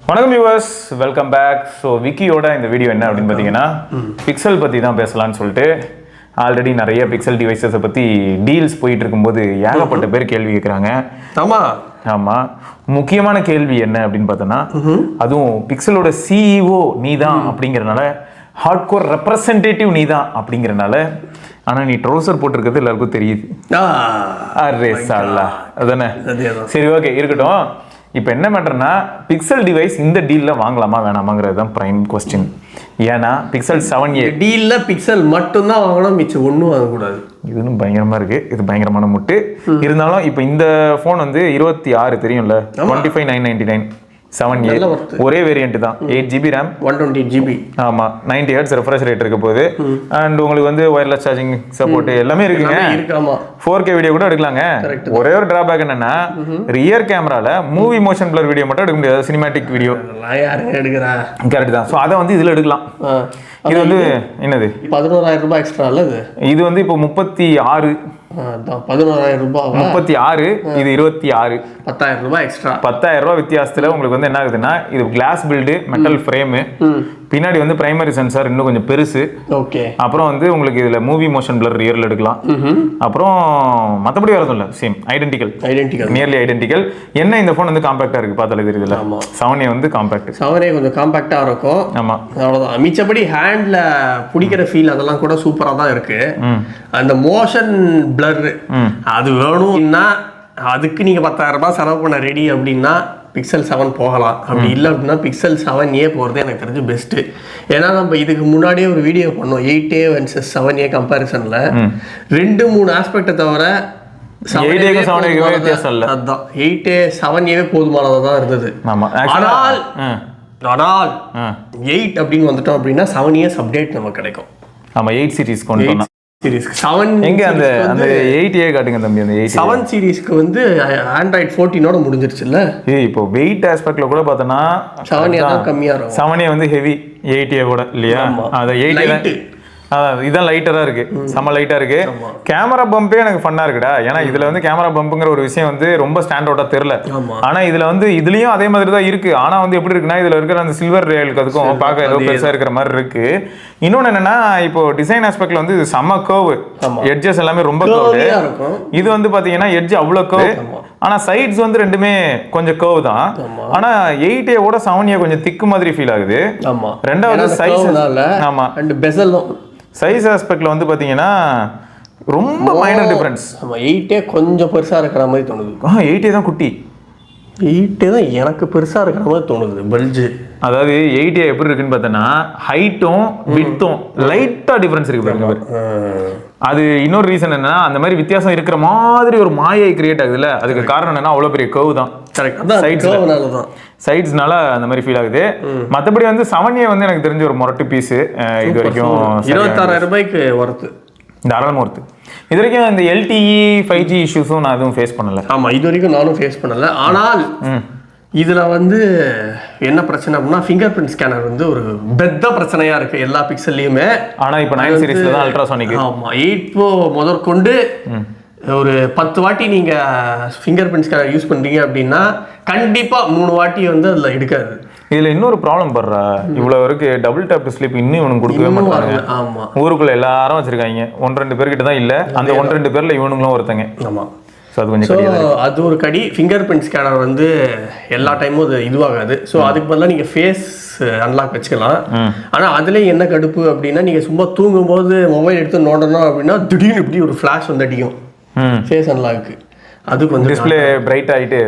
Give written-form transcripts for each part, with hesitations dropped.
வணக்கம் viewers, welcome back. So விக்கியோட இந்த video என்ன அப்படின்னு பார்த்தீங்கன்னா பிக்சல் பற்றி தான் பேசலான்னு சொல்லிட்டு ஆல்ரெடி நிறைய பிக்சல் டிவைசஸை பற்றி டீல்ஸ் போயிட்டு இருக்கும்போது ஏகப்பட்ட பேர் கேள்வி கேட்குறாங்க. ஆமாம், முக்கியமான கேள்வி என்ன அப்படின்னு பார்த்தோன்னா, அதுவும் பிக்சலோட சிஇஓ நீ தான் அப்படிங்கிறனால, ஹார்ட்கோர் ரெப்ரசன்டேட்டிவ் நீ தான் அப்படிங்கிறனால, ஆனால் நீ ட்ரௌசர் போட்டிருக்கிறது எல்லாருக்கும் தெரியுது. அரே சாலா, அதானே? சரி, ஓகே, இருக்கட்டும். இப்போ என்ன மேட்டர்னா, பிக்சல் டிவைஸ் இந்த டீலில் வாங்கலாமா வேணாமாங்கிறது தான் ப்ரைம் கொஸ்டின். ஏன்னா பிக்சல் 7a டீலில் பிக்சல் மட்டும்தான் வாங்கணும், மிச்சம் ஒன்றும் வாங்கக்கூடாது. இதுன்னு பயங்கரமாக இருக்குது. இது பயங்கரமான முட்டு. இருந்தாலும் இப்போ இந்த ஃபோன் வந்து 26 தெரியும்ல, 25,999 7a ஒரே வேரியன்ட் தான். 8GB RAM, 128GB. ஆமாம், 90 Hz ரெஃப்ரெஷ் ரேட் இருக்க போகுது. அண்ட் உங்களுக்கு வந்து ஒயர்லெஸ் சார்ஜிங் சப்போர்ட் எல்லாமே இருக்குங்க. 4K வீடியோ கூட எடுக்கலாங்க. ஒரே ஒரு டிராபேக் என்னன்னா, ரியர் கேமரால மூவி மோஷன் பிளர் வீடியோ மட்டும் எடுக்க முடியாது, சினிமேட்டிக் வீடியோ. கரெக்ட் தான். ஸோ அதை வந்து இதில் எடுக்கலாம். இது வந்து என்னது 11,000 ரூபாய் எக்ஸ்ட்ரா இல்ல? இது வந்து இப்போ 36, 11,000 ரூபாய், 36, இது 26, 10,000 ரூபாய் எக்ஸ்ட்ரா. 10,000 ரூபாய் வித்தியாசத்துல உங்களுக்கு வந்து என்ன ஆகுதுன்னா, இது கிளாஸ் பில்டு, மெட்டல் ஃப்ரேமு, பின்னாடி வந்து பிரைமரி சென்சார் இன்னும் கொஞ்சம் பெருசு. ஓகே. அப்புறம் வந்து உங்களுக்கு இதுல மூவி மோஷன் பிளர் ரியர்ல எடுக்கலாம். அப்புறம் மற்றபடி வரதும் இல்லை, சேம் ஐடென்டிக்கல், நியர்லி ஐடென்டிக்கல். என்ன இந்த ஃபோன் வந்து காம்பாக்டா இருக்கு, பார்த்தாலே தெரியுதுல்ல. 7a வந்து காம்பாக்ட். 7a கொஞ்சம் காம்பாக்டா இருக்கும். ஆமா, அவ்வளவுதான். மிச்சபடி ஹேண்ட்ல பிடிக்கிற ஃபீல் அதெல்லாம் கூட சூப்பரா தான் இருக்கு. அந்த மோஷன் பிளர் அது வேணும்னா அதுக்கு நீங்க 10,000 ரூபாய் செலவு பண்ண ரெடி அப்படின்னா பிக்சல் 7 போகலாம். அப்படி இல்லை அப்படின்னா பிக்சல் 7a போகிறது எனக்கு தெரிஞ்சு பெஸ்ட்டு. ஏன்னா நம்ம இதுக்கு முன்னாடியே ஒரு வீடியோ பண்ணோம், 8a vs 7a கம்பேரிசனில். 2-3 ஆஸ்பெக்டை தவிர 8a 7a போதுமானதாக தான் இருந்தது. ஆனால் 8 அப்படின்னு வந்துட்டோம் அப்படின்னா 7a அப்டேட் நமக்கு கிடைக்கும். ஆமா, 8 சீரிஸ் கொண்டு வரலாம். 7 எங்க அந்த 8a காட்டுங்க தம்பி. அந்த 7 சீரிஸ்க்கு வந்து Android 14 முடிஞ்சிருச்சுல்ல. இப்போ வெயிட் ஆஸ்பெக்ட்ல கூட பார்த்தோன்னா 7a தான் கம்மியா இருக்கும். 7a வந்து ஹெவி, 8a கூட இல்லையா? அது 8a இதான் லைட்டரா இருக்கு, செம்ம லைட்டா இருக்கு. கேமரா பம்பே எனக்கு ஃபன்னா இருக்குடா. ஏன்னா இதுல வந்து கேமரா பம்புங்கிற ஒரு விஷயம் வந்து ரொம்ப ஸ்டாண்ட் அவுட்டா தெரியல. ஆனா இதுல வந்து இதுலயும் அதே மாதிரி தான் இருக்கு. ஆனா வந்து எப்படி இருக்குன்னா, இதுல இருக்கிற அந்த சில்வர் ரேலுக்கு அதுக்கும் பார்க்க ஏதோ பெருசா இருக்கிற மாதிரி இருக்கு. இன்னொன்னு என்னன்னா, இப்போ டிசைன் ஆஸ்பெக்ட்ல வந்து இது செம்ம கர்வ், எட்ஜஸ் எல்லாமே ரொம்ப கர்வ். இது வந்து பாத்தீங்கன்னா எட்ஜ் அவ்வளவு கர்வ், ஆனா சைட்ஸ் வந்து ரெண்டுமே கொஞ்சம் கர்வ் தான். ஆனா 8a ஓட 7a கொஞ்சம் திக்கு மாதிரி ஃபீல் ஆகுது. ரெண்டாவது சைஸ், ஆமா, அண்ட் பெசல் சைஸ் ஆஸ்பெக்ட்ல வந்து பாத்தீங்கன்னா ரொம்ப மைனர் டிஃபரன்ஸ். ஆமா, 8a கொஞ்சம் பெருசா இருக்கிற மாதிரி தோணுது. 8a தான் குட்டி, 8a தான் எனக்கு பெருசா இருக்கிற மாதிரி தோணுது. பல்ஜ், அதாவது 8a எப்படி இருக்குன்னு பார்த்தோன்னா, ஹைட்டும் விட்டும் லைட்டா டிஃபரன்ஸ் இருக்கு பாருங்க. அது இன்னொரு ரீசன் என்னன்னா, அந்த மாதிரி வித்தியாசம் இருக்கிற மாதிரி ஒரு மாயை கிரியேட் ஆகுதுல்ல. அதுக்கு காரணம் என்னன்னா, அவ்வளோ பெரிய கர்வ் தான். சைட்ஸ்னால அந்த மாதிரி ஃபீல் ஆகுது. மற்றபடி வந்து 7a வந்து எனக்கு தெரிஞ்ச ஒரு மொரட்டு பீஸ். இது வரைக்கும் 26,000 ரூபாய்க்கு ஒர்த்து, தாராளமாக ஒர்த்து. இது வரைக்கும் இந்த LTE 5G இஷ்யூஸும் நான் எதுவும் ஃபேஸ் பண்ணல. ஆமா, இது வரைக்கும் நானும் ஃபேஸ் பண்ணல. ஆனால் இதுல வந்து என்ன பிரச்சனை அப்படின்னா, ஃபிங்கர் பிரிண்ட் ஸ்கேனர் வந்து ஒரு பெத்த பிரச்சனையா இருக்கு எல்லா பிக்சல்லையுமே. ஆனா இப்போ 9 சீரிஸ்ல தான் அல்ட்ராசானிக். ஆமா, 8 Pro முதற்கொண்டு ஒரு 10 வாட்டி நீங்க ஃபிங்கர் பிரிண்ட் ஸ்கேனர் யூஸ் பண்றீங்க அப்படின்னா கண்டிப்பா 3 வாட்டி வந்து அதுல எடுக்காது. இதுல இன்னொரு ப்ராப்ளம் பண்றா, இவ்வளவு இருக்கு டபுள் டேப் டு ஸ்லீப் இன்னும் இவனுக்கு கொடுக்கவே மாட்டாங்க. ஆமா, ஊருக்குள்ள எல்லாரும் வச்சிருக்காங்க, 1-2 பேர்கிட்ட தான் இல்ல. அந்த 1-2 பேர்ல இவனுங்களும் ஒருத்தங்க. ஆமா, அது கொஞ்சம் அது ஒரு கடி. ஃபிங்கர் பிரிண்ட் ஸ்கேனர் வந்து எல்லா டைமும் அது இதுவாகாது. ஸோ அதுக்கு பதிலாக நீங்கள் ஃபேஸ் அன்லாக் வச்சுக்கலாம். ஆனால் அதுலேயும் என்ன கடுப்பு அப்படின்னா, நீங்கள் சும்மா தூங்கும்போது மொபைல் எடுத்து நோண்டணும் அப்படின்னா திடீர்னு இப்படி ஒரு ஃப்ளாஷ் வந்து அடிக்கும் ஃபேஸ் அன்லாக்கு. அது கொஞ்சம் டிஸ்பிளே பிரைட் ஆகிட்டு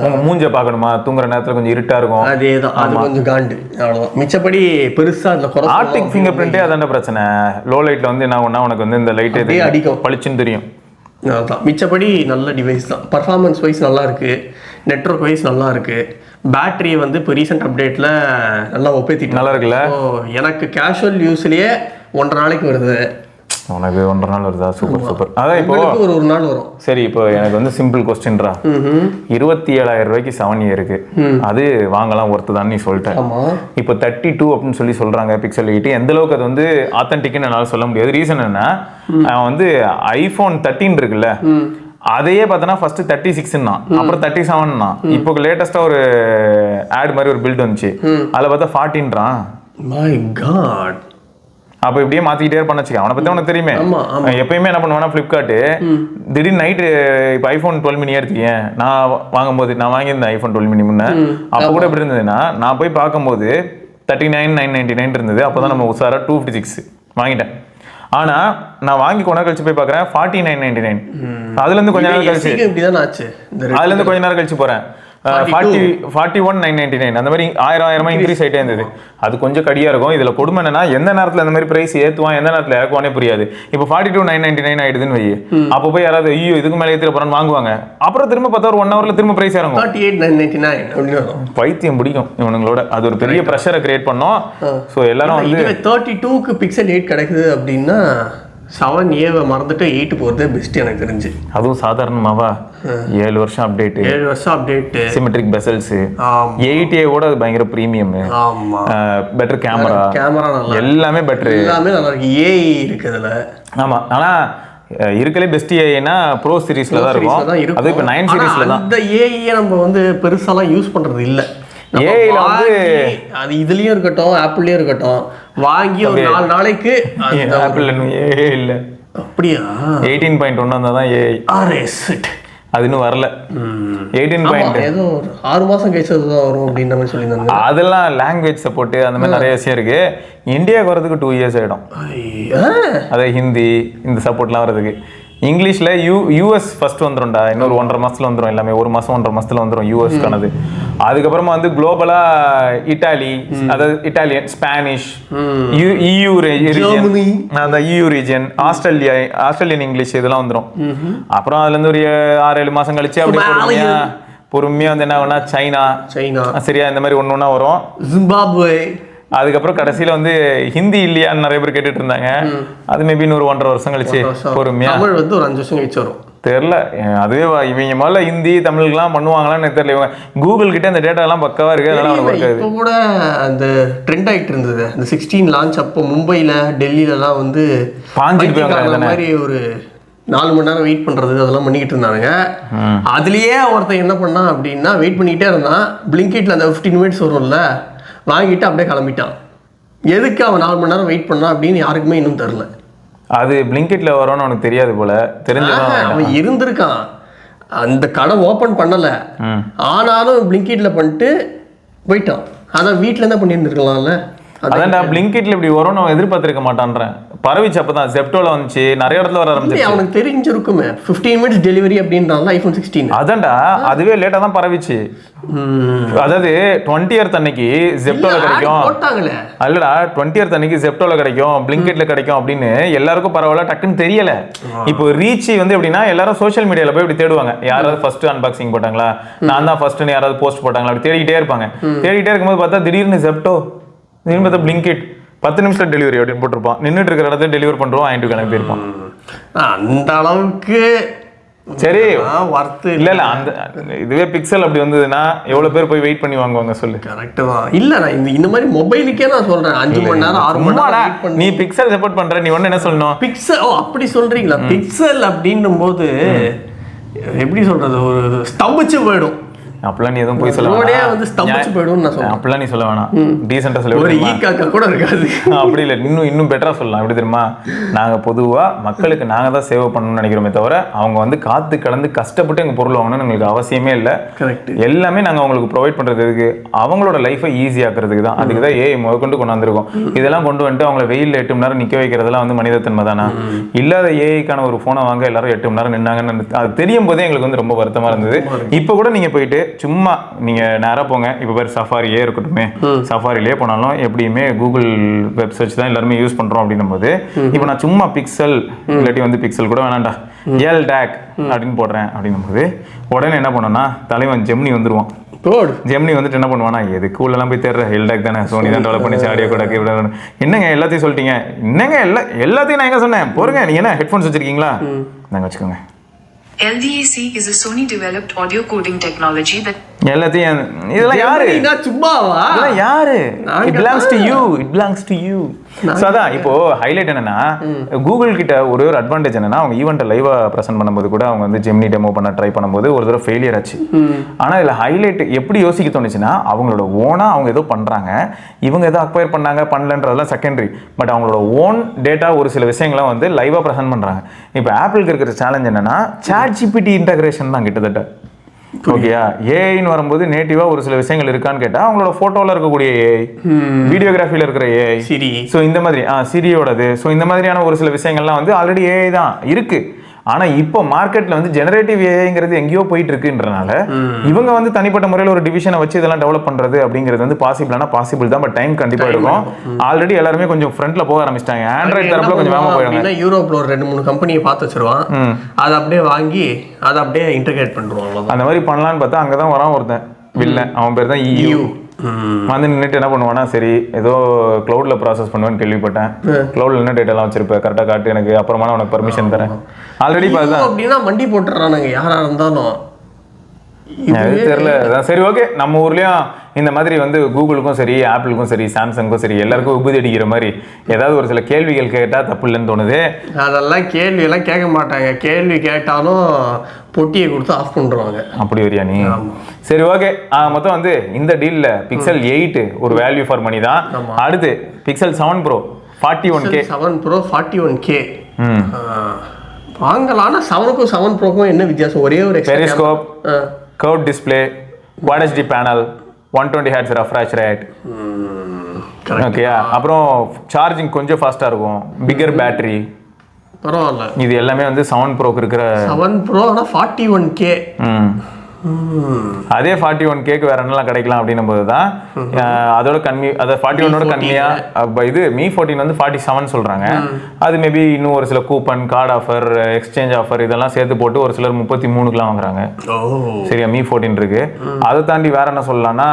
உங்க மூஞ்ச பார்க்கணுமா, தூங்குற நேரத்தில் கொஞ்சம் இருட்டா இருக்கும். அதே தான், அது கொஞ்சம் காண்டு, அவ்வளோதான். மிச்சப்படி பெருசாக அதில் குறை. ஆர்டிக் ஃபிங்கர் பிரிண்டே அதான பிரச்சனை. லோ லைட்டில் வந்து என்ன ஒன்றா உனக்கு வந்து இந்த லைட்டே அடிக்கும், பளிச்சுன்னு தெரியும். அதான். மிச்சப்படி நல்ல டிவைஸ் தான். பர்ஃபார்மன்ஸ் வைஸ் நல்லா இருக்கு, நெட்வொர்க் வைஸ் நல்லா இருக்கு. பேட்டரி வந்து இப்போ ரீசெண்ட் அப்டேட்ல நல்லா ஒப்பேத்திட்டு நல்லா இருக்குல்ல. எனக்கு கேஷுவல் யூஸ்லயே 1.5 நாளைக்கு வருது. உனக்கு 1.5 நாள் வருதா? Super super. அதான் இப்போ ஒரு நாள் வரும். சரி, இப்போ எனக்கு வந்து சிம்பிள் கொஸ்டின்ரா, 27,000 ரூபாய்க்கு 7a இருக்கு, அது வாங்கலாம் ஒர்த்து தான் நீ சொல்லிட்ட. இப்போ 32 அப்படின்னு சொல்லி சொல்றாங்க பிக்சல் 8. எந்த அளவுக்கு அது வந்து ஆத்தென்டிக்னு என்னால் சொல்ல முடியாது. ரீசன் என்ன, அவன் வந்து iPhone 13 இருக்குல்ல, அதையே பார்த்தோன்னா ஃபர்ஸ்ட் 36 அப்புறம் 37 இப்போ லேட்டஸ்டா ஒரு ஆட் மாதிரி ஒரு பில்ட் வந்துச்சு, அதில் பார்த்தா 14. My God. அப்போ இப்படியே மாத்திக்கிட்டே இருப்பான்னு வச்சுக்க. அவனை பத்தி உனக்கு தெரியுமே, எப்பயுமே என்ன பண்ணுவானா ஃபிளிப்கார்ட் திடீர்னு நைட்டு இப்போ ஐஃபோன் 12 mini எடுத்துக்கேன். நான் வாங்கும்போது நான் வாங்கியிருந்தேன் ஐஃபோன் 12 mini முன்ன. அப்போ கூட எப்படி இருந்ததுன்னா நான் போய் பார்க்கும்போது 39,999 இருந்தது. அப்போதான் நம்ம உசாரா 256 வாங்கிட்டேன். ஆனா நான் வாங்கி கொஞ்ச நேரம் கழிச்சு போய் பார்க்குறேன் 49,999. அதுல இருந்து கொஞ்ச நேரம் கழிச்சு அதுல இருந்து கொஞ்ச நேரம் கழிச்சு போறேன் 41,999. அந்த மாதிரி 1000 இன்க்ரீஸ் ஆகிட்டே இருந்தது. அது கொஞ்சம் கடியா இருக்கும். இதுல கொடுமை என்னன்னா எந்த நேரத்துல அந்த மாதிரி பிரைஸ் ஏத்துவான் எந்த நேரத்துல இறக்குவானே புரியாது. இப்போ 42,999 ஆயிடுதுன்னு வை, அப்போ போய் யாராவது ஐயோ இதுக்கு மேலே ஏற்றிட போறான்னு வாங்குவாங்க. அப்புறம் திரும்ப பார்த்தா ஒரு 1 hourல திரும்ப பிரைஸ் இறங்கும். 38,999 பைத்தியம் பிடிக்கும் இவனுங்களோட. அது ஒரு பெரிய ப்ரெஷரை கிரியேட் பண்ணோம். ஸோ எல்லாரும் வந்து 32க்கு Pixel 8 கிடைக்குது அப்படின்னா 7A மறந்துட்டு 8 போகிறது பெஸ்ட் எனக்கு தெரிஞ்சு. அதுவும் சாதாரணமாவா 7 வருஷம் அப்டேட், 7 வருஷம் அப்டேட், சிமெட்ரிக் பெசல்ஸ், 8A கூட பயங்கர பிரீமியம், பெட்டர் கேமரா எல்லாமே பெட்டர், எல்லாமே நல்லா இருக்கு. ஏஐ இருக்கு அதுல. ஆமா, ஆனா இருக்கலே பெஸ்ட் ஏஐனா ப்ரோ சீரிஸ்ல தான் இருக்கும். அது இப்போ 9 சீரிஸ்ல தான். அந்த ஏஐயை நம்ம வந்து பெருசாலாம் யூஸ் பண்றது இல்ல. ஏஐல வந்து அது இதுலயும் இருக்கட்டும் ஆப்பிள்லயும் இருக்கட்டும் வாங்கி ஒரு 4 நாளைக்கு ஆப்பிள் ஏஐ இல்ல. அப்படியா? 18.1 வந்தாதான் ஏஐ. அது இன்னும் வரல. 18 ஏதோ ஒரு 6 மாசம் கழிச்சு தான் வரும் அப்படின்ற மாதிரி சொல்லியிருந்தாங்க. அதெல்லாம் லாங்குவேஜ் சப்போர்ட் அந்த மாதிரி நிறைய விஷயம் இருக்கு. இந்தியாவுக்கு வரதுக்கு 2 years ஆயிடும். அதே ஹிந்தி இந்த சப்போர்ட்லாம் வரதுக்கு. இங்கிலீஷ்ல யூஎஸ் ஃபர்ஸ்ட் வந்துடும்டா. இன்னொரு 1.5 மாசத்துல வந்துடும். எல்லாமே 1 மாசம் 1.5 மாசத்துல வந்துடும் யூஎஸ்க்கானது. அதுக்கப்புறமா வந்து குளோபலா இட்டாலி, அதாவது இட்டாலியன், ஸ்பானிஷ், EU ரீஜன், அந்த EU ரீஜன், ஆஸ்திரேலியன் இங்கிலீஷ் இதெல்லாம் வந்துடும். அப்புறம் அதுல இருந்து ஒரு 6-7 மாசம் கழிச்சு அப்படி பொறுமையா வந்து என்ன ஆகும்னா சைனா சரியா இந்த மாதிரி ஒண்ணு ஒண்ணா வரும். ஜிம்பாப்வே. அதுக்கப்புறம் கடைசியில வந்து ஹிந்தி இல்லையான்னு நிறைய பேர் கேட்டுட்டு இருந்தாங்க. அது மேபி ஒரு 1.5 வருஷம் கழிச்சு பொறுமையா. தமிழ் வந்து ஒரு 5 வருஷம் கழிச்சு வரும். தெரியல. அதுவே இவங்க முதல்ல ஹிந்தி தமிழுக்குலாம் பண்ணுவாங்களான்னு தெரியல. இவங்க கூகுள் கிட்ட அந்த டேட்டா எல்லாம் பக்காவா இருக்கு. அதெல்லாம் அவனுக்கு இப்போ கூட அந்த ட்ரெண்ட் ஆகிட்டு இருந்தது. அந்த 16 லான்ச் அப்போ மும்பைல டெல்லியிலலாம் வந்து பாஞ்சிட்டு போய் மாதிரி ஒரு 4 மணி நேரம் வெயிட் பண்றது அதெல்லாம் பண்ணிக்கிட்டு இருந்தானுங்க. அதுலயே ஒருத்தன் என்ன பண்ணான் அப்படின்னா வெயிட் பண்ணிக்கிட்டே இருந்தான். பிளிங்கிட்ல அந்த 15 minutes வரும்ல, வாங்கிட்டு அப்படியே கிளம்பிட்டான். எதுக்கு அவன் 4 மணி நேரம் வெயிட் பண்ணான் அப்படின்னு யாருக்குமே இன்னும் தெரியல. அது பிளிங்கிட்ல வரும்னு அவனுக்கு தெரியாது போல. தெரிஞ்சதான் அவன் இருந்திருக்கான். அந்த கடை ஓபன் பண்ணல, ஆனாலும் பிளிங்கிட்ல பண்ணிட்டு போயிட்டான். அதான் வீட்டுல என்ன பண்ணியிருந்துருக்கலாம்ல. அதான்டா பிளிங்கிட்ல இப்படி வரும்னு அவன் எதிர்பார்த்திருக்க மாட்டான்றேன். பரவிச்சு அப்பதான் ஜெப்டோல வந்துச்சு, நிறைய இடத்துல வர ஆரம்பிச்சு. அவனுக்கு தெரிஞ்சிருக்குமே 15 minutes டெலிவரி அப்படின்றாங்க ஐபோன் 16. அதான்டா அதுவே லேட்டா தான் பரவிச்சு. அதாவது 20th அன்னைக்கு ஜெப்டோல கிடைக்கும், அல்லடா 20th அன்னைக்கு ஜெப்டோல கிடைக்கும், பிளிங்கிட்ல கிடைக்கும் அப்படின்னு எல்லாருக்கும் பரவாயில்ல, டக்குன்னு தெரியல. இப்போ ரீச் வந்து எப்படின்னா எல்லாரும் சோஷியல் மீடியால போய் இப்படி தேடுவாங்க. யாராவது ஃபர்ஸ்ட் அன்பாக்சிங் போட்டாங்களா, நான் தான் ஃபர்ஸ்ட்னு யாராவது போஸ்ட் போட்டாங்களா, அப்படி தேடிக்கிட்டே இருப்பாங்க. தேடிக்கிட்டே இருக்கும்போது பார்த்தா திடீர்னு ஜெப்டோ, திடீர்னு பார்த்தா பிளிங்கிட் 10 நிமிஷம் டெலிவரி அப்படின்னு போட்டிருப்பான். நின்றுட்டு இருக்கிற இடத்துல டெலிவரி பண்ணுறோம், வாங்கிட்டு கிளம்பி போயிருப்பான். அந்த அளவுக்கு சரி இல்ல இல்ல. அந்த இதுவே பிக்சல் அப்படி வந்ததுன்னா எவ்வளவு பேர் போய் வெயிட் பண்ணி வாங்குவாங்க சொல்லு. கரெக்ட் தான். இல்ல நான் இந்த மாதிரி மொபைலுக்கே நான் சொல்றேன் 5 மணி நேரம் 6 மணி நேரம். நீ பிக்சல் சப்போர்ட் பண்ற, நீ ஒண்ணு என்ன சொல்லணும், பிக்சல். ஓ அப்படி சொல்றீங்களா? பிக்சல் அப்படின்னும் போது எப்படி சொல்றது, ஒரு ஸ்தம்பிச்சு போயிடும். அப்பெல்லாம் நீ எதுவும் போய் சொல்ல வேணாம், வந்து ஸ்தம்பிச்சு போய்டும்னு நான் சொல்றேன். அப்பெல்லாம் நீ சொல்ல வேணாம், டீசென்ட்டா சொல்ல. ஒரு ஈக்காக்கா கூட இருக்காது. அப்படி இல்லை, இன்னும் பெட்டரா சொல்லலாம். எப்படி தெரியுமா, நாங்க பொதுவா மக்களுக்கு நாங்க தான் சேவ் பண்ணணும்னு நினைக்கிறோமே தவிர அவங்க வந்து காத்து கடந்து கஷ்டப்பட்டு எங்க பொருள் வாங்கணும்னு எங்களுக்கு அவசியமே இல்லை. கரெக்ட். எல்லாமே நாங்க அவங்களுக்கு ப்ரொவைட் பண்றதுக்கு, அவங்களோட லைஃபை ஈஸி ஆக்குறதுக்கு தான். அதுக்கு தான் ஏஐ கொண்டு வந்திருக்கோம். இதெல்லாம் கொண்டு வந்துட்டு அவங்களை வெயில்ல 8 மணி நேரம் நிக்க வைக்கிறதெல்லாம் வந்து மனிதத்தன்மை தானா? இல்லாத ஏஐக்கான ஒரு போனை வாங்க எல்லாரும் 8 மணி நேரம் நின்னாங்கன்னு அது தெரியும் போதே எங்களுக்கு வந்து ரொம்ப வருத்தமா இருந்தது. இப்ப கூட நீங்க போயிட்டு சும்மா நீங்க நேரா போங்க, இப்ப பேர் சஃபாரியே இருக்கட்டுமே, சஃபாரிலே போனாலும் எப்படியுமே கூகுள் வெப் சர்ச் தான் எல்லாருமே யூஸ் பண்றோம் அப்படின்னும் போது, இப்ப நான் சும்மா பிக்சல் இல்லாட்டி வந்து பிக்சல் கூட வேணாண்டா எல் டேக் அப்படின்னு போடுறேன் அப்படின்னும் போது உடனே என்ன பண்ணோம்னா தலைவன் ஜெமினி வந்துருவான். ஜெமினி வந்துட்டு என்ன பண்ணுவானா, எதுக்கு உள்ளெல்லாம் போய் தேடுற, எல்டாக் தானே, சோனி தான் டெவலப் பண்ணிச்சு, ஆடியோ கோடாக். என்னங்க எல்லாத்தையும் சொல்லிட்டீங்க, என்னங்க எல்லாத்தையும் நான் எங்க சொன்னேன், போருங்க நீங்க என்ன ஹெட்ஃபோன்ஸ் வச்சிருக்கீங்களா, நாங்க வச்சுக்கோங்க. LDAC is a Sony developed audio coding technology that எல்லாத்தையும் இதெல்லாம் யாரு, சும்மாவா, இதெல்லாம் யாரு, it belongs to you, it belongs to you. So அதான் இப்போ ஹைலைட் என்னன்னா கூகுள் கிட்ட ஒரு அட்வான்டேஜ் என்னன்னா அவங்க ஈவெண்ட்டை லைவா ப்ரெசென்ட் பண்ணும்போது கூட அவங்க வந்து ஜெமினி டெமோ பண்ண ட்ரை பண்ணும்போது ஒரு தடவை ஃபெயிலியர் ஆச்சு. ஆனால் இதில் ஹைலைட் எப்படி யோசிக்க தோணுச்சுன்னா அவங்களோட ஓனா அவங்க ஏதோ பண்றாங்க, இவங்க ஏதோ அக்வயர் பண்ணாங்க பண்ணலன்றதெல்லாம் செகண்டரி. பட் அவங்களோட ஓன் டேட்டா ஒரு சில விஷயங்களை வந்து லைவா ப்ரெசென்ட் பண்றாங்க. இப்போ ஆப்பிளுக்கு இருக்கிற சேலஞ்ச் என்னன்னா ChatGPT இன்டகிரேஷன் தான் கிட்டத்தட்ட. ஓகேயா, ஏஐன்னு வரும்போது நேட்டிவா ஒரு சில விஷயங்கள் இருக்கான்னு கேட்டா அவங்களோட போட்டோல இருக்கக்கூடிய ஏஐ, வீடியோகிராஃபில இருக்கிற ஏஐ, சிரி, ஸோ இந்த மாதிரி சிரியோடது, ஸோ இந்த மாதிரியான ஒரு சில விஷயங்கள்லாம் வந்து ஆல்ரெடி ஏஐ தான் இருக்கு. ஆனா இப்போ மார்க்கெட்ல வந்து ஜெனரேட்டிவ் ஏஐங்கிறது எங்கேயோ போயிட்டு இருக்குன்றனால இவங்க வந்து தனிப்பட்ட முறையில் ஒரு டிவிஷனை வச்சு இதெல்லாம் டெவலப் பண்றது அப்படிங்கிறது வந்து பாசிபிள் தான். பட் டைம் கண்டிப்பா இருக்கும். ஆல்ரெடி எல்லாருமே கொஞ்சம் ஃப்ரண்ட்ல போக ஆரம்பிச்சிட்டாங்க. ஆண்ட்ராய்டு தரப்புல கொஞ்சம் வேகமா போயிடுங்க. யூரோப்ல ஒரு 2-3 கம்பெனியை பார்த்து வச்சிருவான், அதை அப்படியே வாங்கி அதை அப்படியே இன்டகிரேட் பண்றோம். அந்த மாதிரி பண்ணலான்னு பார்த்தா அங்கதான் வரான் ஒருத்தன் வில்ல, அவன் பேர் தான் EU. வந்து நின்றுட்டு என்ன பண்ணுவானா, சரி ஏதோ கிளவுட்ல ப்ராசஸ் பண்ணுவேன்னு கேள்விப்பட்டேன், கிளவுட்ல என்ன டேட்டாலாம் வச்சிருப்பேன் கரெக்டாக காட்டு எனக்கு, அப்புறமா நான் உனக்கு பர்மிஷன் தரேன். ஆல்ரெடி பார்த்தா அப்படின்னா மண்டி போட்டுறானுங்க யாரா இருந்தாலும். தெரியல. சரி ஓகே, நம்ம ஊர்லயும் இந்த மாதிரி வந்து கூகுளுக்கும் சரி ஆப்பிளுக்கும் சரி சாம்சங்கும் சரி எல்லாருக்கும் உபதி அடிக்கிற மாதிரி ஏதாவது ஒரு சில கேள்விகள் கேட்டா தப்பு இல்லைன்னு தோணுது. அதெல்லாம் கேள்வி எல்லாம் கேட்க மாட்டாங்க, கேள்வி கேட்டாலும் பொட்டியை கொடுத்து ஆஃப் பண்ணுவாங்க. அப்படி வரியா நீ? சரி ஓகே, மொத்தம் வந்து இந்த டீல்ல Pixel 8 ஒரு வேல்யூ ஃபார் மணி தான். அடுத்து Pixel 7 Pro 41K. 7 Pro 41K வாங்கலாம். ஆனால் 7க்கும் 7 Proக்கும் என்ன வித்தியாசம்? ஒரே ஒரு periscope, curve display, Quad HD panel, 120 Hz refresh rate. ஓகேயா, அப்புறம் சார்ஜிங் கொஞ்சம் ஃபாஸ்டா இருக்கும், பிகர் பேட்டரி, பரவாயில்ல. இது எல்லாமே வந்து 7 Proக்கு இருக்கிற 7 Pro ஆனால் 41K. அதே 41Kக்கு வேற என்னெல்லாம் கிடைக்கலாம் அப்படின்னும் போது தான் அதோட கம்மி, அதை 41ஓட கம்மியா இது Mi 14 வந்து 47 சொல்றாங்க. அது மேபி இன்னும் ஒரு சில coupon, card offer, exchange offer இதெல்லாம் சேர்த்து போட்டு ஒரு சிலர் 33க்குலாம் வாங்குறாங்க. சரியா, Mi 14 இருக்கு. அதை தாண்டி வேற என்ன சொல்லலாம்னா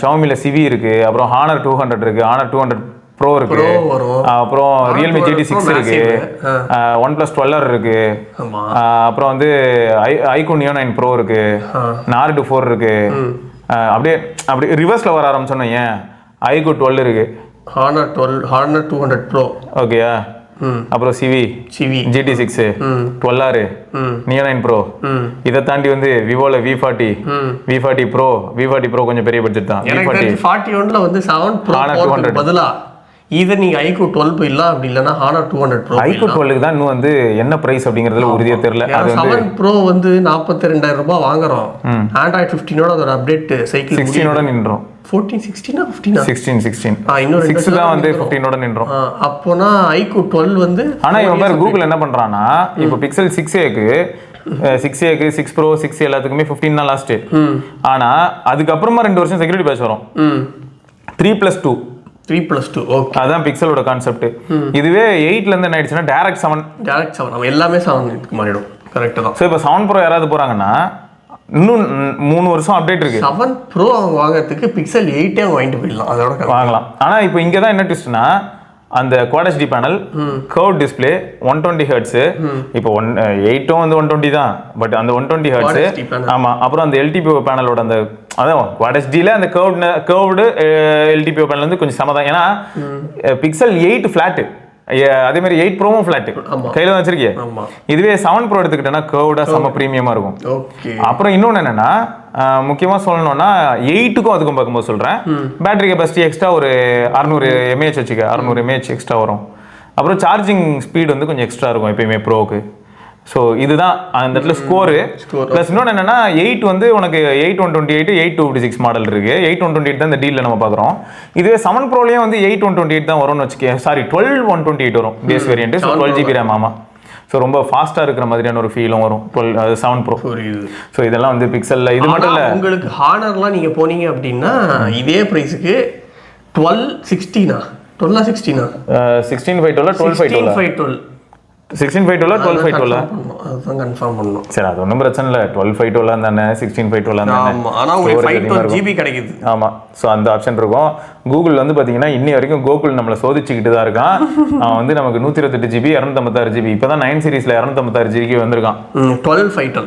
Xiaomiல Civi இருக்கு, அப்புறம் Honor 200 இருக்கு, Honor 200 Pro இருக்கு, அப்புறம் Realme GT6 இருக்கு, OnePlus 12 இருக்கு, அப்புறம் வந்து iQOO Neo 9 Pro இருக்கு, Nord 4 இருக்கு. அப்படியே ரிவர்ஸ்ல வர ஆரம்பிச்சோன்னா ஏன் iQOO 12 இருக்கு, Honor 200 Pro ஓகேயா, அப்புறம் Civi GT6 12R Neo 9 Pro. இதை தாண்டி வந்து விவோல V40 Pro கொஞ்சம் பெரிய பட்ஜெட் தான். V40 41ல வந்து 7 Pro பதிலா இதை நீங்க iQOO 12 போயிடலாம், அப்படி இல்லைன்னா Honor 200 Pro. iQOO 12க்கு தான் இன்னும் வந்து என்ன பிரைஸ் அப்படிங்கிறதுல உறுதியா தெரியல. அது 7 Pro வந்து 42,000 ரூபாய் வாங்குறோம். Android 15ஓட அதோட அப்டேட் சைக்கிள் 16ஓட நின்றோம். 14 16 15 16 இன்னொரு 6 தான் வந்து 15ஓட நின்றோம். அப்போனா iQOO 12 வந்து ஆனா இவன் பேர் கூகுள் என்ன பண்றானா, இப்போ Pixel 6a 6 Pro 6 எல்லாத்துக்குமே 15 தான் லாஸ்ட். ஆனா அதுக்கப்புறமா 2 வருஷம் செக்யூரிட்டி பேட்ச் வரும், 3+2. ஓகே, அதான் பிக்சலோட கான்செப்ட். இதுவே 8ல இருந்து என்ன ஆயிடுச்சுன்னா டைரக்ட் 7 நம்ம எல்லாமே 7 மாறிடும். கரெக்ட் தான். சோ இப்போ 7 Pro யாராவது போறாங்கன்னா இன்னும் 3 வருஷம் அப்டேட் இருக்கு. 7 Pro அவங்க வாங்குறதுக்கு Pixel 8 வாங்கிட்டு போயிடலாம், அதோட வாங்கலாம். ஆனா இப்போ இங்க தான் என்ன ட்விஸ்ட்னா அந்த Quad HD panel, curve display, 120 Hz. இப்போ 8ம் வந்து 120 தான், பட் அந்த 120 Hz ஆமா. அப்புறம் அந்த LTPO பேனலோட அந்த அதான் Quad HDல அந்த கர்வ்டு LTPO பேனல் வந்து கொஞ்சம் சமதான். ஏன்னா Pixel 8 ஃபிளாட், அதே மாதிரி 8 Proவும் ஃபிளாட் கையில தான் வச்சிருக்கீங்க. இதுவே 7 Pro எடுத்துக்கிட்டேன்னா கர்வ்டா செம பிரீமியமா இருக்கும். அப்புறம் இன்னொன்னு என்னன்னா முக்கியமா சொல்லணும்னா 8க்கும் அதுக்கும் பார்க்கும்போது சொல்றேன், பேட்டரி கெப்பாசிட்டி எக்ஸ்ட்ரா ஒரு 600 mAh வச்சுக்க, 600 mAh எக்ஸ்ட்ரா வரும். அப்புறம் சார்ஜிங் ஸ்பீட் வந்து கொஞ்சம் எக்ஸ்ட்ரா இருக்கும் எப்பயுமே ப்ரோக்கு. ஸோ இதுதான் அந்த இடத்துல ஸ்கோரு. ப்ளஸ் இன்னொன்று என்னன்னா 8 வந்து உனக்கு 8128 8256 மாடல் இருக்கு. 8128 தான் இந்த டீலில் நம்ம பார்க்குறோம். இதுவே 7 ப்ரோலையும் வந்து 8128 தான் வரும்னு வச்சுக்கேன். சாரி 12128 வரும் base variant. So 12GB RAM. ஆமாம். ஸோ ரொம்ப ஃபாஸ்ட்டாக இருக்கிற மாதிரியான ஒரு ஃபீலும் வரும் 7 Pro. ஸோ இதெல்லாம் வந்து பிக்சலில் இது மட்டும் இல்லை. உங்களுக்கு ஹானர்லாம் நீங்கள் போனீங்க அப்படின்னா இதே ப்ரைஸுக்கு 1216 12 அதுதான் கன்ஃபார்ம் பண்ணணும். சரி, அது ஒன்றும் பிரச்சனை இல்லை. 12.5 தானே, 16.5 தானே. ஆனால் உங்களுக்கு 512 GB கிடைக்குது. ஆமாம். ஸோ அந்த ஆப்ஷன் இருக்கும். கூகுள் வந்து பார்த்தீங்கன்னா இன்னி வரைக்கும் கோகுல் நம்மளை சோதிச்சுக்கிட்டு தான் இருக்கான். அவன் வந்து நமக்கு 128 GB 256 GB இப்போ தான் 9 சீரீஸில் 256 GB வந்திருக்கான். 12.5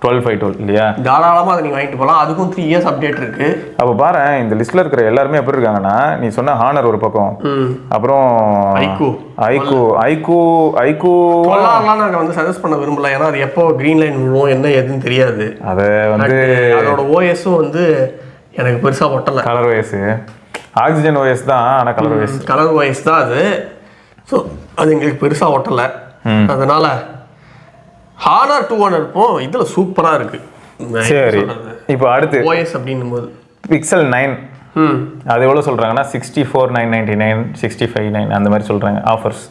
12/512 இல்லையா? தாராளமாக அதை நீங்கள் வாங்கிட்டு போகலாம். அதுக்கும் 3 years அப்டேட் இருக்கு. அப்போ பாரு இந்த லிஸ்ட்ல இருக்கிற எல்லாருமே எப்படி இருக்காங்கன்னா, நீ சொன்ன ஹானர் ஒரு பக்கம், அப்புறம் ஐக்கூ சொல்லலாம். நாங்கள் வந்து சஜஸ்ட் பண்ண விரும்பல, ஏன்னா அது எப்போ கிரீன் லைன் விழுவும் என்ன எதுன்னு தெரியாது. அதை வந்து அதோட ஓஎஸும் வந்து எனக்கு பெருசாக ஒட்டலை. கலர் ஓஎஸ் ஆக்சிஜன் ஓஎஸ் தான், ஆனால் கலர் ஓஎஸ் தான் அது. ஸோ அது எங்களுக்கு பெருசாக ஒட்டலை. அதனால ஹானர் 200 இருக்கும். இதில் சூப்பராக இருக்கு. சரி, இப்போ அடுத்து ஓஎஸ் அப்படின்னும் போது பிக்சல் 9 அது எவ்வளோ சொல்கிறாங்கன்னா 64,999 65,900 அந்த மாதிரி சொல்கிறாங்க ஆஃபர்ஸ்.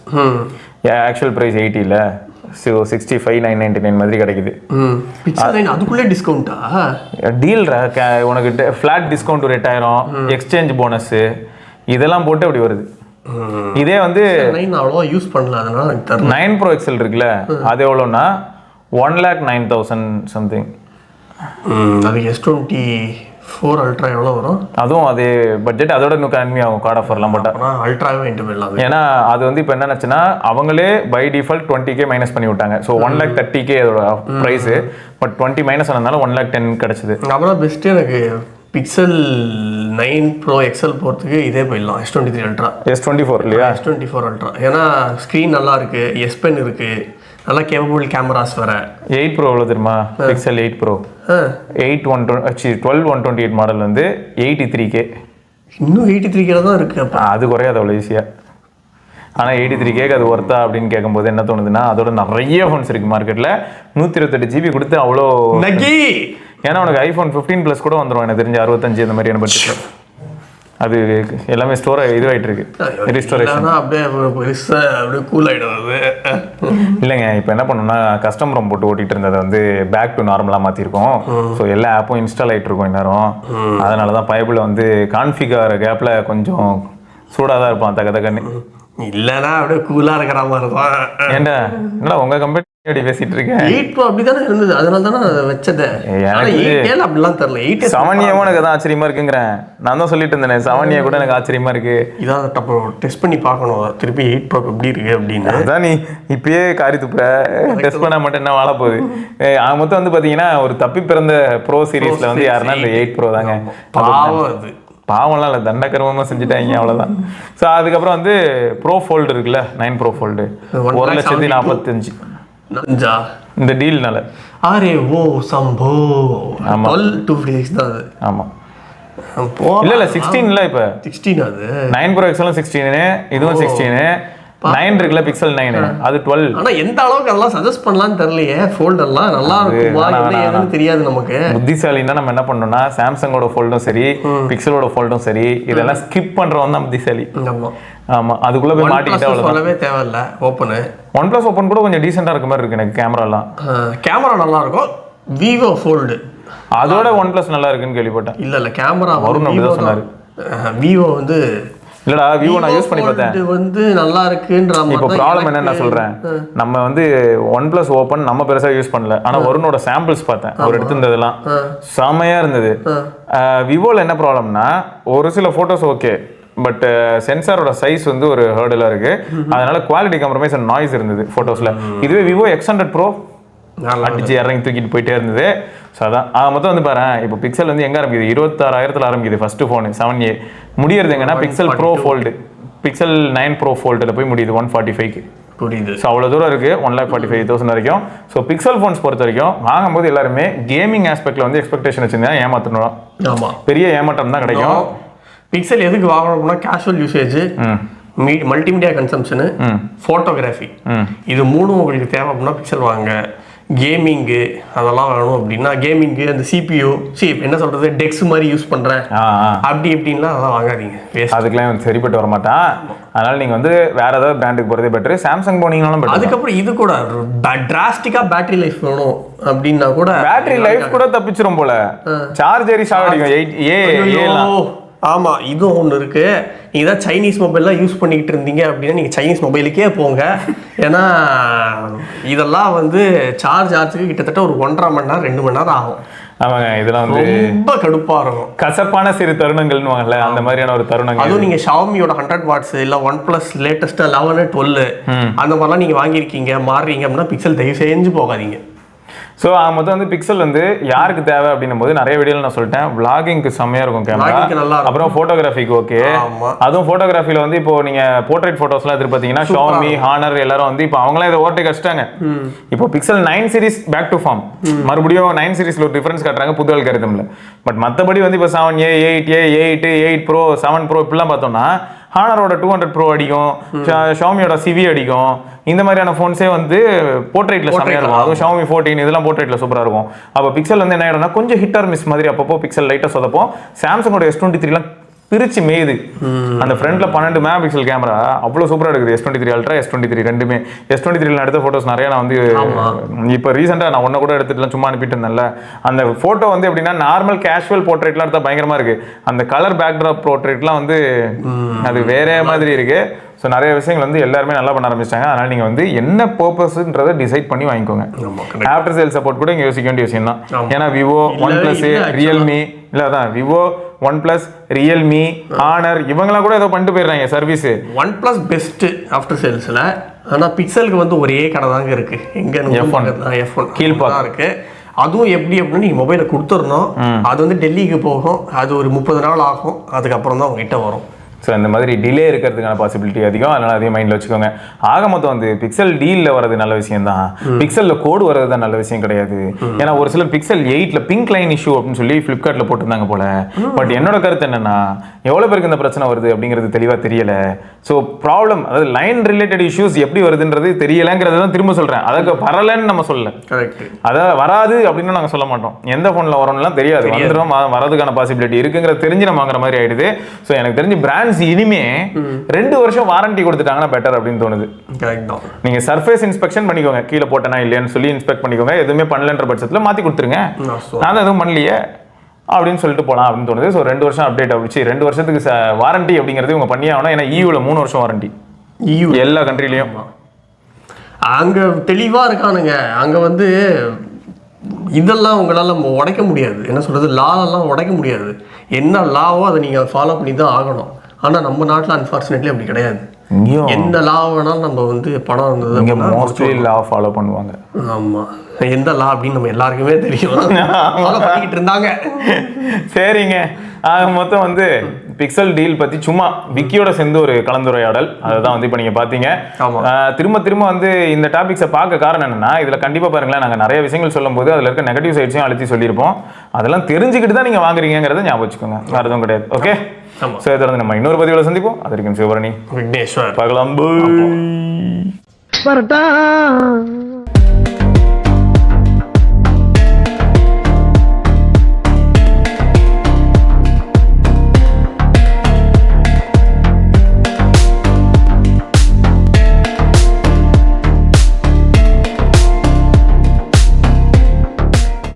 ஆக்சுவல் ப்ரைஸ் 80 இல்லை, 65,999 மாதிரி கிடைக்குது. அதுக்குள்ளே டிஸ்கவுண்ட்டா? டீல்ரா, உனக்கு ஃப்ளாட் டிஸ்கவுண்ட் ஒரு 8,000 எக்ஸ்சேஞ்ச் போனஸ் இதெல்லாம் போட்டு அப்படி வருது. இதே வந்து அவ்வளோவா யூஸ் பண்ணல, அதனால 9 Pro XL இருக்குல்ல, அது எவ்வளோன்னா 1,09,000 சம்திங். அது S24 அல்ட்ரா எவ்வளோ வரும்? அதுவும் அதே பட்ஜெட், அதோட இன்னும் கம்மியாகும் கார்ட் ஆஃபர்லாம் போட்டால். அல்ட்ராவே இன்டர்வெல். ஏன்னா அது வந்து இப்போ என்னச்சுன்னா அவங்களே பை டிஃபால்ட் 20K மைனஸ் பண்ணி விட்டாங்க. ஸோ 1,30,000 அதோட ப்ரைஸு, பட் 20 மைனஸ் ஆனதுனால 1,10,000 கிடச்சிது. அப்புறம் பெஸ்ட்டு எனக்கு பிக்சல் 9 Pro XL போகிறதுக்கு இதே போயிடலாம், S23 அல்ட்ரா. S24 இல்லையா? S24 ultra. ஏன்னா ஸ்க்ரீன் நல்லா இருக்கு, S Pen இருக்கு, நல்லா கேப்பபிள் கேமராஸ் வர. 8 Pro எவ்வளோ தெரியுமா? பிக்சல் 8 Pro 12/128 மாடல் வந்து 83K. இன்னும் 83K தான் இருக்கு. அப்போ அது குறையாது அவ்வளோ ஈஸியாக. ஆனால் 83K அது ஒர்த்தா அப்படின்னு கேட்கும்போது என்ன தோணுதுன்னா, அதோட நிறைய ஃபோன்ஸ் இருக்குது மார்க்கெட்டில். 128 GB கொடுத்து அவ்வளோ நகி. ஏன்னா உனக்கு iPhone 15 Plus கூட வந்துடும் எனக்கு தெரிஞ்சு 65 அந்த மாதிரியான பட்ஜெட். அது எல்லாமே ஸ்டோர் இதுவாகிட்டு இருக்கு, ரிஸ்டோரேஷன். அப்படியே அப்படியே கூல் ஆகிடும். இல்லைங்க, இப்போ என்ன பண்ணணும்னா கஸ்டம் ரோம் போட்டு ஓட்டிகிட்டு இருந்ததை வந்து பேக் டு நார்மலாக மாற்றிருக்கோம். ஸோ எல்லா ஆப்பும் இன்ஸ்டால் ஆகிட்டு இருக்கும் இந்நேரம். அதனால தான் பைபிள் வந்து கான்ஃபிக் ஆகிற கேப்பில் கொஞ்சம் சூடாக தான் இருப்பான் தக்கன்னு. இல்லைன்னா அப்படியே கூலாக இருக்கிற மாதிரி தான். ஏன்டா என்னடா உங்கள் கம்பெனி அப்படி பேசிட்டு இருக்கேன்? 8 Pro அப்படிதானே இருந்தது, அதனால தானே வச்சது. எனக்கு அப்படிலாம் தெரியல. 7A எனக்கு தான் ஆச்சரியமா இருக்குங்கிறேன். நான் தான் சொல்லிட்டு இருந்தேன் 7A கூட எனக்கு ஆச்சரியமா இருக்கு. இதான் டெஸ்ட் பண்ணி பார்க்கணும் திருப்பி 8 Pro எப்படி இருக்கு அப்படின்னு. அதான் நீ இப்பயே காரி துப்புற, டெஸ்ட் பண்ண மட்டும் என்ன வாழ போகுது. மொத்தம் வந்து பாத்தீங்கன்னா ஒரு தப்பி பிறந்த ப்ரோ சீரீஸ்ல வந்து யாருன்னா இந்த 8 Pro தாங்க. அது பாவம்லாம் இல்லை, தண்டக்கர்மமாக செஞ்சுட்டாங்க அவ்வளோதான். ஸோ அதுக்கப்புறம் வந்து ப்ரோ ஃபோல்டு இருக்குல்ல, 9 Pro ஃபோல்டு 1,45,000 இந்த டீல்னால. அரே ஓ சம்போ 12,256 தான் அது. ஆமாம் இல்லை 16 இப்போ 16 அது 9 Pro XL 16 இதுவும் 16 9 இருக்குல்ல பிக்சல் 9 அது 12. ஆனா எந்த அளவுக்கு அதெல்லாம் சஜஸ்ட் பண்ணலாம்னு தெரியலையே. ஃபோல்ட் எல்லாம் நல்லா இருக்குமா என்ன ஏதுன்னு தெரியாது நமக்கு. புத்திசாலின்னா நம்ம என்ன பண்ணோம்னா சாம்சங்கோட ஃபோல்டும் சரி பிக்சலோட ஃபோல்டும் சரி இதெல்லாம் ஸ்கிப் பண்றவன் தான் புத்திசாலி. ஆமா அதுக்குள்ள போய் மாட்டிக்கிட்டா சொல்லவே தேவையில்ல. ஓப்பன் OnePlus ஓப்பன் கூட கொஞ்சம் டீசெண்டா இருக்க மாதிரி இருக்கு எனக்கு. கேமரா நல்லா இருக்கும். விவோ ஃபோல்டு அதோட OnePlus நல்லா இருக்குன்னு கேள்விப்பட்டேன். இல்ல கேமரா வரும் அப்படிதான் சொன்னாரு. விவோ வந்து இல்லடா விவோ நான் யூஸ் பண்ணி பார்த்தேன். இது வந்து நல்லா இருக்குன்ற மாதிரி. இப்போ ப்ராப்ளம் என்ன நான் சொல்றேன், நம்ம வந்து OnePlus ஓப்பன் நம்ம பெருசா யூஸ் பண்ணல. ஆனா வருணோட சாம்பிள்ஸ் பார்த்தேன், அவர் எடுத்திருந்ததெல்லாம் செமையா இருந்தது. விவோல என்ன ப்ராப்ளம்னா ஒரு சில போட்டோஸ் ஓகே, பட் சென்சாரோட சைஸ் வந்து ஒரு ஹர்டலா இருக்கு. அதனால குவாலிட்டி காம்ப்ரமைஸ் அண்ட் நாய்ஸ் இருந்தது போட்டோஸ்ல. இதுவே விவோ X100 Pro அடிச்சு இறங்கி தூக்கிட்டு போயிட்டே இருந்தது. ஸோ அதான் மொத்தம் வந்து பாரு, இப்போ பிக்சல் வந்து எங்கே ஆரம்பிக்குது 26,000 ஆரம்பிக்குது ஃபர்ஸ்ட் ஃபோனு 7A. முடியறது எங்கன்னா pixel bro fold pixel 9 Pro ஃபோல்டில் போய் முடியுது 145க்கு. புரியுது. ஸோ அவ்வளோ தூரம் இருக்குது 1,45,000 வரைக்கும். ஸோ பிக்சல் ஃபோன்ஸ் பொறுத்த வரைக்கும் வாங்கும்போது எல்லாருமே கேமிங் ஆஸ்பெக்டில் வந்து எக்ஸ்பெக்டேஷன் வச்சுருந்தா ஏமாற்றணும். ஆமாம் பெரிய ஏமாற்றம் தான் கிடைக்கும். பிக்சல் எதுக்கு வாங்கணும்னா casual usage, multimedia consumption, photography, இது மூணும் உங்களுக்கு தேவை அப்படின்னா பிக்சல் வாங்க. கேமிங்கு அதெல்லாம் வேணும் அப்படின்னா கேமிங்கு அந்த CPU என்ன சொல்கிறது டெக்ஸ் மாதிரி யூஸ் பண்ணுறேன் அப்படி எப்படின்லாம் அதெல்லாம் வாங்காதீங்க. அதுக்கெல்லாம் சரிப்பட்டு வர மாட்டான். அதனால் நீங்கள் வந்து வேற ஏதாவது பிராண்டுக்கு போகிறதே பெட்ரு. Samsung போனீங்கனாலும் better. அதுக்கப்புறம் இது கூட டிராஸ்டிக்காக பேட்டரி லைஃப் வேணும் அப்படின்னா கூட பேட்டரி லைஃப் கூட தப்பிச்சிரும் போல. சார்ஜரி சாகடிக்கும். ஆமாம் இதுவும் ஒன்று இருக்குது. நீங்கள் தான் சைனீஸ் மொபைல்லாம் யூஸ் பண்ணிக்கிட்டு இருந்தீங்க அப்படின்னா நீங்கள் சைனீஸ் மொபைலுக்கே போங்க. ஏன்னா இதெல்லாம் வந்து சார்ஜ் ஆகிறதுக்கு கிட்டத்தட்ட ஒரு 1.5 மணி நேரம் 2 மணி நேரம் ஆகும். ஆமாங்க இதெல்லாம் வந்து ரொம்ப கடுப்பாக இருக்கும். கசப்பான சிறு தருணங்கள்னு வாங்கல அந்த மாதிரியான ஒரு தருணங்கள். அதுவும் நீங்கள் ஷாமியோட 100 வாட்ஸ் இல்லை OnePlus லேட்டஸ்ட்டாக 11 12 அந்த மாதிரிலாம் நீங்கள் வாங்கியிருக்கீங்க மாறுறீங்க அப்படின்னா பிக்சல் தயவு செஞ்சு போகாதீங்க. ஸோ மொத்தம் வந்து பிக்சல் வந்து யாருக்கு தேவை அப்படின்னும் போது நிறைய வீடியோவில் நான் சொல்லிட்டேன், vloggingக்கு செம்மையா இருக்கும் கேமரா, அப்புறம் ஃபோட்டோகிராஃபிக்கு ஓகே. அதுவும் ஃபோட்டோகிராஃபியில் வந்து இப்போ நீங்க போர்ட்ரேட் ஃபோட்டோஸ்லாம் எதிர்பார்த்தீங்கன்னா ஷாமி, ஹானர் எல்லாரும் வந்து இப்போ அவங்களாம் இதை ஓவர்டேக் அடிச்சிட்டாங்க. இப்போ Pixel 9 series back to form, மறுபடியும் 9 சீரிஸ்ல ஒரு டிஃபரன்ஸ் காட்டுறாங்க புது அல்காரிதம்ல. பட் மற்றபடி வந்து இப்போ 7A, 8A, 8 Pro, 7 Pro இப்படிலாம் பார்த்தோம்னா ஹானரோட 200 Pro அடிக்கும், ஷாமியோட சிவி அடிக்கும். இந்த மாதிரியான ஃபோன்ஸே வந்து போர்ட்ரேட்ல செமையா இருக்கும். அதுவும் ஷாமி 14 இதெல்லாம் போர்ட்ரேட்ல சூப்பரா இருக்கும். அப்போ பிக்சல் வந்து என்ன ஆயிடும்னா கொஞ்சம் ஹிட் ஆர் மிஸ் மாதிரி அப்பப்போ பிக்சல் லைட்டா சொதப்போம். சாம்சங்கோட S23 பிரிச்சு மேயுது. அந்த ஃப்ரண்ட்ல 12 மெகா பிக்சல் கேமரா அவ்வளவு சூப்பரா இருக்குது. S23 அல்ட்ரா, S23 ரெண்டுமே. S23 எடுத்த போட்டோஸ் நிறைய நான் வந்து இப்போ ரீசெண்டா நான் ஒன்ன கூட எடுத்துட்டு சும்மா அனுப்பிட்டு இருந்தேன்ல, அந்த போட்டோ வந்து எப்படின்னா நார்மல் கேஷுவல் போர்ட்ரேட்லாம் எடுத்தா பயங்கரமா இருக்கு. அந்த கலர் பேக்ட்ராப் போர்ட்ரேட்லாம் வந்து அது வேற மாதிரி இருக்கு. ஸோ நிறைய விஷயங்கள் வந்து எல்லாருமே நல்லா பண்ண ஆரம்பிச்சிட்டாங்க. அதனால நீங்க வந்து என்ன பர்பஸ்ன்றதை டிசைட் பண்ணி வாங்கிக்கோங்க. ஆஃப்டர் சேல் சப்போர்ட் கூட இங்க யோசிக்க வேண்டிய விஷயம் தான். ஏன்னா விவோ, OnePlus, ரியல்மி, இல்ல அதான் விவோ, OnePlus, ரியல்மி, ஹானர் இவங்கலாம் கூட ஏதோ பண்ணிட்டு போயிடுறாங்க சர்வீஸ். OnePlus பெஸ்ட் ஆஃப்டர் சேல்ஸ்ல. ஆனா பிக்சலுக்கு வந்து ஒரே கடை தாங்க இருக்கு. எங்க F1 கீழ்பாக்கம் இருக்கு. அதுவும் எப்படி அப்படின்னு நீங்க மொபைலை கொடுத்துடணும். அது வந்து டெல்லிக்கு போகும். அது ஒரு 30 நாள் ஆகும். அதுக்கப்புறம் தான் உங்ககிட்ட வரும். ஸோ இந்த மாதிரி டிலே இருக்கிறதுக்கான பாசிபிலிட்டி அதிகம். அதனால அதையும் மைண்டில் வச்சுக்கோங்க. ஆக மொத்தம் வந்து பிக்சல் டீலில் வரது நல்ல விஷயம் தான், பிக்சலில் கோடு வரது தான் நல்ல விஷயம் கிடையாது. ஏன்னா ஒரு சிலர் பிக்சல் 8ல பிங்க் லைன் இஷ்யூ அப்படின்னு சொல்லி ஃப்ளிப்கார்ட்டில் போட்டிருந்தாங்க போல. பட் என்னோட கருத்து என்னன்னா, எவ்வளோ பேருக்கு இந்த பிரச்சனை வருது அப்படிங்கிறது தெளிவாக தெரியல. ஸோ ப்ராப்ளம் அதாவது லைன் ரிலேட்டட் இஷ்யூஸ் எப்படி வருதுன்றது தெரியலைங்கிறது தான் திரும்ப சொல்கிறேன். அதுக்கு வரலன்னு நம்ம சொல்லல, அதாவது வராது அப்படின்னு நாங்கள் சொல்ல மாட்டோம். எந்த ஃபோனில் வரோம்லாம் தெரியாது, வந்துடும் வரதுக்கான பாசிபிலிட்டி இருக்குங்கிறது தெரிஞ்சு நம்ம வாங்குற மாதிரி ஆயிடுது. ஸோ எனக்கு தெரிஞ்சு பிராண்ட்ஸ் இனிமே 2 வருஷம் வாரண்டி கொடுத்துட்டாங்கன்னா பெட்டர் அப்படின்னு தோணுது. நீங்க சர்ஃபேஸ் இன்ஸ்பெக்ஷன் பண்ணிக்கோங்க, கீழே போட்டனா இல்லையான்னு சொல்லி இன்ஸ்பெக்ட் பண்ணிக்கோங்க. எதுவுமே பண்ணலன்ற பட்சத்தில் மாத்தி கொடுத்துருங்க. நான் எதுவும் பண்ணலையே அப்படின்னு சொல்லிட்டு போகலாம் அப்படின்னு தோணுது. ஸோ 2 வருஷம் அப்டேட் ஆகிடுச்சு. 2 வருஷத்துக்கு வாரண்டி அப்படிங்கிறது இவங்க பண்ணியே ஆகணும். ஏன்னா EUல 3 வருஷம் வாரண்டி, EU எல்லா கண்ட்ரிலையும். அங்க தெளிவா இருக்கானுங்க. அங்க வந்து இதெல்லாம் உங்களால உடைக்க முடியாது. என்ன சொல்றது, லாலாம் உடைக்க முடியாது. என்ன லாவோ அதை நீங்க ஃபாலோ பண்ணி தான் ஆகணும். ஆனா நம்ம நாட்டில் அன்ஃபார்ச்சுனேட்லி அப்படி கிடையாது. எந்த லா வேணாலும் நம்ம வந்து பணம் இருந்தது மோஸ்ட்லி லா ஃபாலோ பண்ணுவாங்க. ஆமா, எந்த லா அப்படின்னு நம்ம எல்லாருக்குமே தெரியும். ஃபாலோ பண்ணிக்கிட்டு இருந்தாங்க. சரிங்க, மொத்தம் வந்து பிக்சல் டீல் பத்தி சும்மா விக்கியோட சேர்ந்து ஒரு கலந்துரையாடல், அதுதான் வந்து இப்போ நீங்க பாத்தீங்க. திரும்ப திரும்ப வந்து இந்த டாபிக்ஸை பார்க்க காரணம் என்னன்னா, இதுல கண்டிப்பா பாருங்களேன், நாங்க நிறைய விஷயங்கள் சொல்லும் போது அதுல இருக்க நெகட்டிவ் சைட்ஸையும் அழுத்தி சொல்லியிருப்போம். அதெல்லாம் தெரிஞ்சுக்கிட்டு தான் நீங்க வாங்குறீங்கிறத ஞாபகம் வச்சுக்கோங்க, வேற எதுவும் கிடையாது. ஓகே, சோ தொடர்ந்து நம்ம இன்னொரு பதிவில் சந்திப்போம். அது வரைக்கும் சிவபரணி, விக்னேஸ்வர், பார்க்கலாம்.